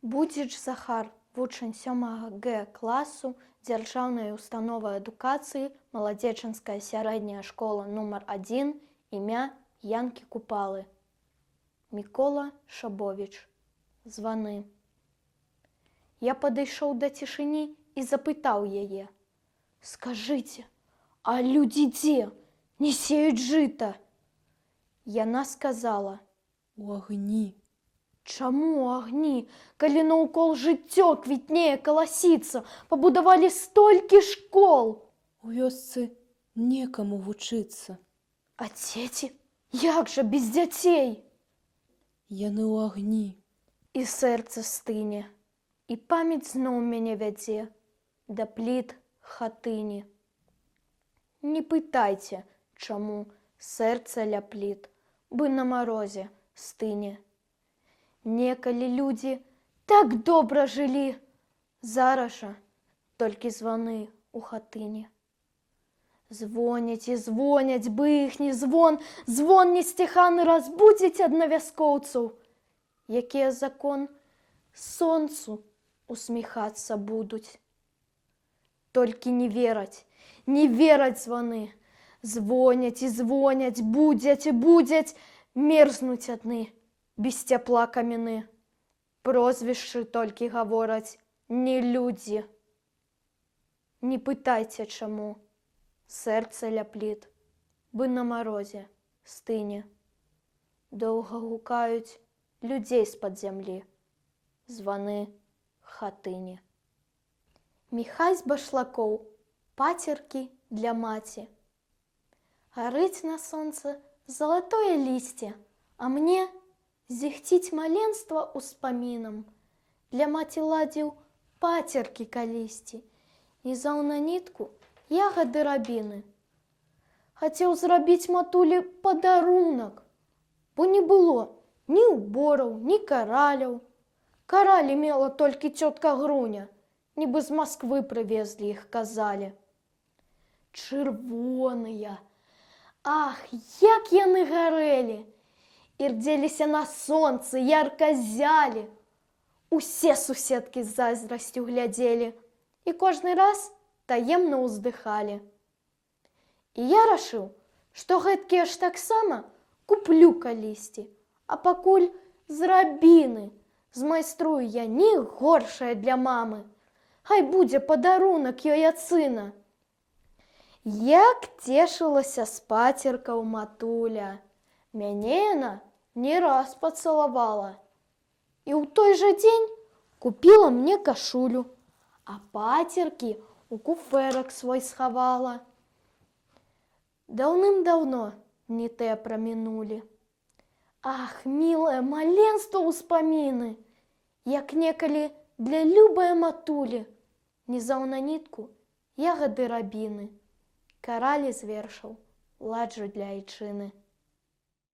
Будзіч Захар, вучань 7 Г класу дзяржаўнай установы адукацыі, маладзечанская сярэдняя школа нумар 1, імя Янкі Купалы. Мікола Шабовіч. Званы. Я падышоў да цішыні і запытаў яе: «Скажыце, а людзі дзе? Не сеюць жыта?» Яна сказала: «У агні». «Чаму ў агні, калі наўкол жыццё квітнее, каласіцца, пабудавалі столькі школ?» У вёсцы некаму вучыцца. «А дзеці? Як жа без дзяцей?» Яны ў агні. І сэрца стыне, і памяць зноў мяне вядзе да пліт хатыні. Не пытайце, чаму сэрца ля пліт, бы на марозе стыне. Некалі людзі так добра жылі, зараз жа толькі званы ў хатыне. Звоняць і звоняць, бы іхні звон несціханы разбудзіць аднавяскоўцаў, якія закон сонцу усміхацца будуць. Толькі не вераць званы, звоняць і звоняць, будзяць і будзяць, мерзнуць адны, без цяпла камяны. Прозвішчы толькі гавораць не людзі. Не пытайце, чаму сэрца ля пліт, бы на марозе стыне. Доўга гукаюць людзей з-пад зямлі, званы хатыні. Міхась Башлакоў. Пацеркі для маці. Гарыць на сонцы залатое лісце, а мне зіхціць маленства ўспамінам. Для маці ладзіў пацеркі калісьці, нізаў на нітку ягады рабіны. Хацеў зрабіць матулі падарунак, бо не было ні ўбораў, ні караляў. Каралі мела толькі цётка Груня, нібы з Масквы прывезлі іх, казалі. Чырвоныя, ах, як яны гарэлі! Ірдзеліся на сонцы, ярка ззялі. Усе суседкі з зайздрасцю глядзелі і кожны раз таемна ўздыхалі. І я рашыў, што гэткія ж таксама куплю калісьці, а пакуль з рабіны змайструю я не горшае для мамы. Хай будзе падарунак ёй ад сына. Як цешылася з пацеркаў матуля, мяне яна не раз пацалавала. І ў той жа дзень купіла мне кашулю, а пацеркі у куфэрак свой схавала. Даўным-даўно не тыя прамінулі. Ах, мілае маленства ўспаміны, як некалі для любае матулі нізаў на нітку ягады рабіны, каралі з вершаў ладжу для айчыны.